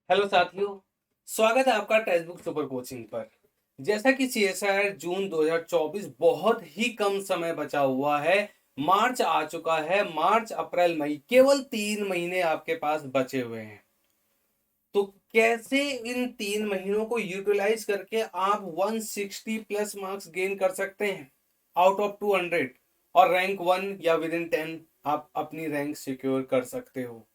Hello साथियों, स्वागत है आपका टेक्स्ट बुक सुपर कोचिंग पर। जैसा कि सीएसआईआर जून 2024 बहुत ही कम समय बचा हुआ है। मार्च आ चुका है। मार्च अप्रैल मई केवल 3 महीने आपके पास बचे हुए हैं। तो कैसे इन 3 महीनों को यूटिलाइज करके आप 160 प्लस मार्क्स गेन कर सकते हैं आउट ऑफ 200 और रैंक 1 या विद इन 10 आप अपनी रैंक सिक्योर कर सकते हो।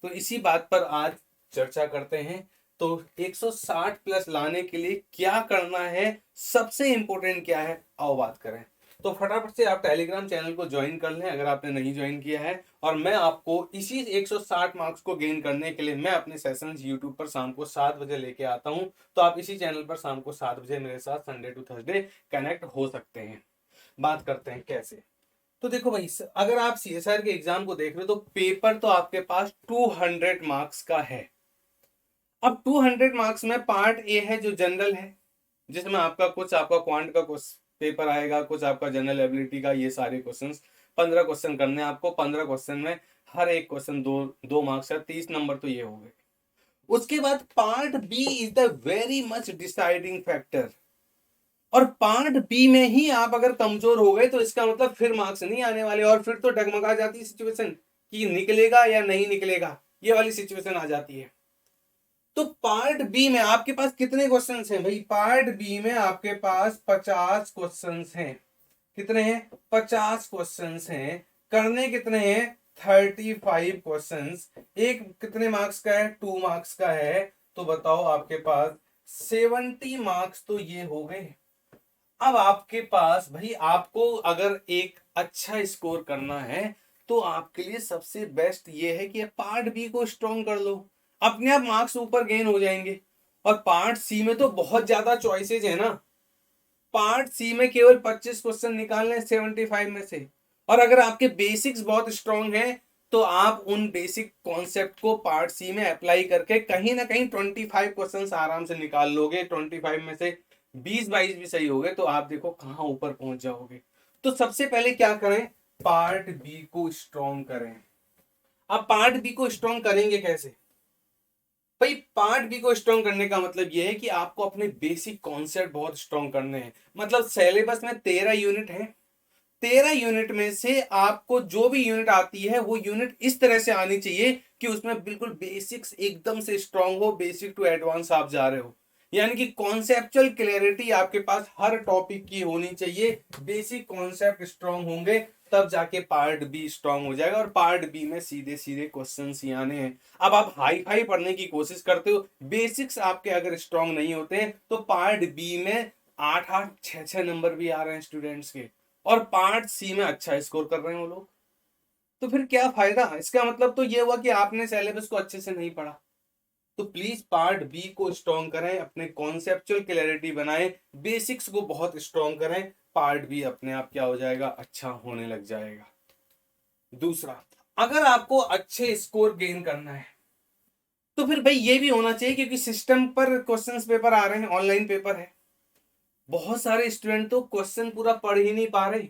तो इसी बात पर आज चर्चा करते हैं। तो 160 प्लस लाने के लिए क्या करना है, सबसे इंपॉर्टेंट क्या है, आओ बात करें। तो फटाफट से आप टेलीग्राम चैनल को ज्वाइन कर लें अगर आपने नहीं ज्वाइन किया है। और मैं आपको इसी 160 मार्क्स को गेन करने के लिए मैं अपने सेशंस यूट्यूब पर शाम को 7 बजे लेके आता हूं। तो आप इसी चैनल पर शाम को 7 बजे मेरे साथ संडे टू थर्सडे कनेक्ट हो सकते हैं। बात करते हैं कैसे। तो देखो भाई, अगर आप सीएसआर के एग्जाम को देख रहे हो तो पेपर तो आपके पास 200 मार्क्स का है। अब 200 मार्क्स में पार्ट ए है जो जनरल है, जिसमें आपका क्वांट का पेपर आएगा, कुछ आपका जनरल एबिलिटी का, ये सारे क्वेश्चंस 15 क्वेश्चन करने हैं आपको। 15 क्वेश्चन में हर एक क्वेश्चन दो दो मार्क्स का, 30 नंबर तो ये हो गए। उसके बाद part B is the very much deciding factor. और पार्ट बी में ही आप अगर कमजोर हो गए तो इसका मतलब फिर मार्क्स नहीं आने वाले, और फिर तो डगमगा जाती है सिचुएशन कि निकलेगा या नहीं निकलेगा, ये वाली सिचुएशन आ जाती है। तो पार्ट बी में आपके पास कितने क्वेश्चंस हैं भाई? पार्ट बी में आपके पास 50 क्वेश्चंस हैं। कितने हैं? 50 क्वेश्चंस हैं। करने कितने हैं? 35 क्वेश्चंस। एक कितने मार्क्स का है? 2 मार्क्स का है। तो बताओ, आपके पास 70 मार्क्स तो ये हो गए। अब आपके पास भाई, आपको अगर एक अच्छा स्कोर करना है तो आपके लिए सबसे बेस्ट ये है कि पार्ट बी को स्ट्रॉन्ग कर लो, अपने आप मार्क्स ऊपर गेन हो जाएंगे। और पार्ट सी में तो बहुत ज्यादा चॉइसेज है ना। पार्ट सी में केवल 25 क्वेश्चन निकालने 75 में से। और अगर आपके बेसिक्स बहुत स्ट्रांग हैं तो आप उन बेसिक कॉन्सेप्ट को पार्ट सी में अप्लाई करके कहीं ना कहीं 25 क्वेश्चंस आराम से निकाल लोगे। 25 में से 20-22 भी सही हो गए तो आप देखो कहां ऊपर पहुंच जाओगे। तो सबसे पहले क्या करें? पार्ट बी को स्ट्रॉन्ग करें। अब पार्ट बी को स्ट्रॉन्ग करेंगे कैसे भाई? पार्ट बी को स्ट्रॉन्ग करने का मतलब यह है कि आपको अपने बेसिक कॉन्सेप्ट बहुत स्ट्रॉन्ग करने हैं। मतलब सिलेबस में 13 यूनिट है। 13 यूनिट में से आपको जो भी यूनिट आती है वो यूनिट इस तरह से आनी चाहिए कि उसमें बिल्कुल बेसिक्स एकदम से स्ट्रांग हो। बेसिक टू एडवांस आप जा रहे हो, यानी कि कॉन्सेप्चुअल क्लैरिटी आपके पास हर टॉपिक की होनी चाहिए। बेसिक कॉन्सेप्ट स्ट्रांग होंगे तब जाके पार्ट बी स्ट्रांग हो जाएगा। और पार्ट बी में सीधे सीधे क्वेश्चंस ही आने हैं। अब आप हाई फाई पढ़ने की कोशिश करते हो, बेसिक्स आपके अगर स्ट्रांग नहीं होते तो पार्ट बी में 8-8 6-6 नंबर भी आ रहे हैं स्टूडेंट्स के, और पार्ट सी में अच्छा स्कोर कर रहे हैं वो लोग। तो फिर क्या फायदा? इसका मतलब तो ये हुआ कि आपने सिलेबस को अच्छे से नहीं पढ़ा। तो प्लीज पार्ट बी को स्ट्रॉन्ग करें, अपने कॉन्सेप्चुअल क्लैरिटी बनाएं, बेसिक्स को बहुत स्ट्रॉन्ग करें। पार्ट बी अपने आप क्या हो जाएगा? अच्छा होने लग जाएगा। दूसरा, अगर आपको अच्छे स्कोर गेन करना है तो फिर भाई ये भी होना चाहिए, क्योंकि सिस्टम पर क्वेश्चंस पेपर आ रहे हैं, ऑनलाइन पेपर है। बहुत सारे स्टूडेंट तो क्वेश्चन पूरा पढ़ ही नहीं पा रहे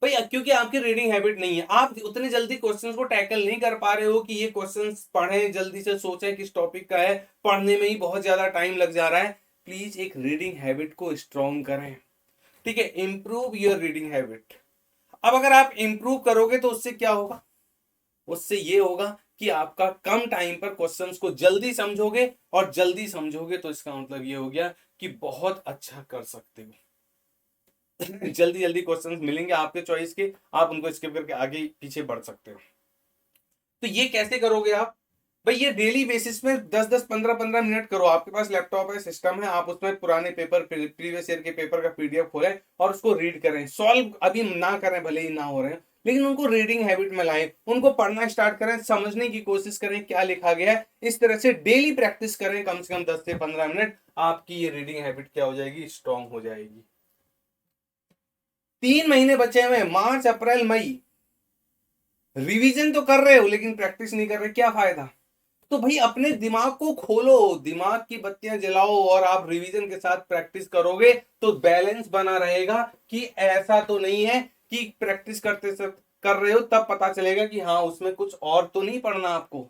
भाई, क्योंकि आपकी रीडिंग हैबिट नहीं है। आप उतने जल्दी क्वेश्चंस को टैकल नहीं कर पा रहे हो कि ये क्वेश्चंस पढ़ें, जल्दी से सोचें किस टॉपिक का है, पढ़ने में ही बहुत ज्यादा टाइम लग जा रहा है। प्लीज एक रीडिंग हैबिट को स्ट्रॉन्ग करें। ठीक है, इंप्रूव योर रीडिंग हैबिट। अब अगर आप इंप्रूव करोगे तो उससे क्या होगा? उससे ये होगा कि आपका कम टाइम पर क्वेश्चंस को जल्दी समझोगे, और जल्दी समझोगे तो इसका मतलब ये हो गया कि बहुत अच्छा कर सकते हो। जल्दी जल्दी क्वेश्चंस मिलेंगे आपके चॉइस के, आप उनको स्किप करके आगे पीछे बढ़ सकते हो। तो ये कैसे करोगे आप भाई? ये डेली बेसिस में 10-10 15-15 मिनट करो। आपके पास लैपटॉप है, सिस्टम है, आप उसमें पुराने पेपर, प्रीवियस ईयर के पेपर का पीडीएफ खोलें और उसको रीड करें। सॉल्व अभी ना करें, भले ही ना हो रहे हैं, लेकिन उनको रीडिंग हैबिट में लाएं, उनको पढ़ना स्टार्ट करें, समझने की कोशिश करें क्या लिखा गया है। इस तरह से डेली प्रैक्टिस करें, कम से कम 10 से 15 मिनट। आपकी ये रीडिंग हैबिट क्या हो जाएगी? स्ट्रांग हो जाएगी। 3 महीने बचे हुए, मार्च अप्रैल मई। रिवीजन तो कर रहे हो लेकिन प्रैक्टिस नहीं कर रहे, क्या फायदा? तो भाई अपने दिमाग को खोलो, दिमाग की बत्तियां जलाओ, और आप रिवीजन के साथ प्रैक्टिस करोगे तो बैलेंस बना रहेगा। कि ऐसा तो नहीं है कि प्रैक्टिस करते कर रहे हो तब पता चलेगा कि हाँ उसमें कुछ और तो नहीं पढ़ना आपको।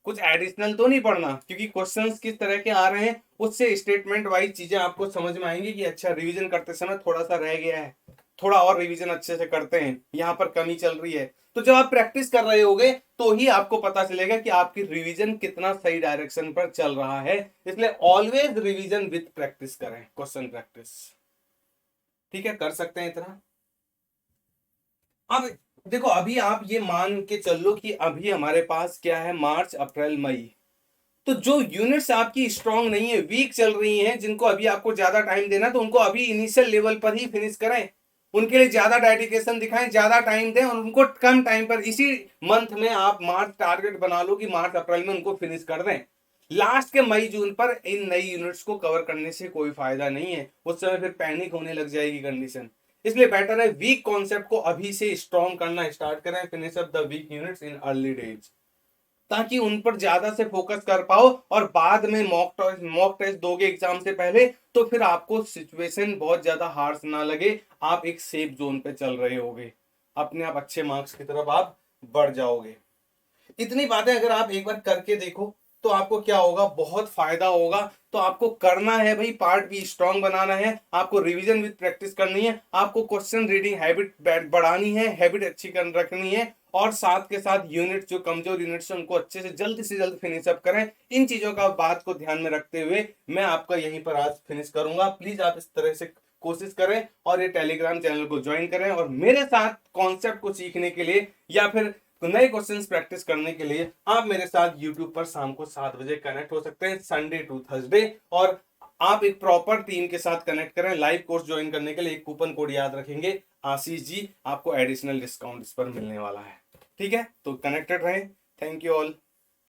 कुछ एडिशनल तो नहीं पढ़ना, क्योंकि क्वेश्चंस किस तरह के आ रहे हैं उससे स्टेटमेंट वाइज चीजें आपको समझ में आएंगी कि अच्छा रिवीजन करते समय थोड़ा सा रह गया है, थोड़ा और रिवीजन अच्छे से करते हैं, यहाँ पर कमी चल रही है। तो जब आप प्रैक्टिस कर रहे होगे तो ही आपको पता चलेगा कि आपकी रिवीजन कितना सही डायरेक्शन पर चल रहा है। इसलिए ऑलवेज रिवीजन विथ प्रैक्टिस करें, क्वेश्चन प्रैक्टिस। ठीक है, कर सकते हैं इतना। अब देखो, अभी आप ये मान के चल लो कि अभी हमारे पास क्या है, मार्च अप्रैल मई। तो जो यूनिट्स आपकी स्ट्रांग नहीं है, वीक चल रही हैं, जिनको अभी आपको ज्यादा टाइम देना, तो उनको अभी इनिशियल लेवल पर ही फिनिश करें। उनके लिए ज्यादा डेडिकेशन दिखाएं, ज्यादा टाइम दें, और उनको कम टाइम पर इसी मंथ में आप मार्च टारगेट बना लो कि मार्च अप्रैल में उनको फिनिश कर दें। लास्ट के मई जून पर इन नई यूनिट्स को कवर करने से कोई फायदा नहीं है, उस समय फिर पैनिक होने लग जाएगी कंडीशन। इसलिए बेटर है वीक कॉन्सेप्ट को अभी से स्ट्रॉन्ग करना स्टार्ट करें, finish up the weak units in early days, ताकि उन पर ज्यादा से फोकस कर पाओ। और बाद में मॉक टेस्ट दोगे एग्जाम से पहले, तो फिर आपको सिचुएशन बहुत ज्यादा हार्श ना लगे, आप एक सेफ जोन पे चल रहे होगे, अपने आप अच्छे मार्क्स की तरफ आप बढ़ जाओगे। इतनी बातें अगर आप एक बार करके देखो तो आपको क्या होगा, बहुत फायदा होगा। तो आपको करना है भाई, पार्ट बी स्ट्रांग बनाना है, आपको रिवीजन विद प्रैक्टिस करनी है, आपको क्वेश्चन रीडिंग हैबिट बढ़ानी है, हैबिट अच्छी कर रखनी है, और साथ के साथ यूनिट जो कमजोर यूनिट्स हैं उनको अच्छे से जल्द फिनिश अप करें। इन चीजों का बात को ध्यान में रखते हुए मैं आपका यहीं पर आज फिनिश करूंगा। प्लीज आप इस तरह से कोशिश करें और ये टेलीग्राम चैनल को ज्वाइन करें, और मेरे साथ कॉन्सेप्ट को सीखने के लिए या फिर नए क्वेश्चंस प्रैक्टिस करने के लिए आप मेरे साथ YouTube पर शाम को 7 बजे कनेक्ट हो सकते हैं, संडे टू थर्सडे। और आप एक प्रॉपर टीम के साथ कनेक्ट करें। लाइव कोर्स ज्वाइन करने के लिए एक कूपन कोड याद रखेंगे, आशीष जी, आपको एडिशनल डिस्काउंट इस पर मिलने वाला है। ठीक है, तो कनेक्टेड रहें। Thank you all.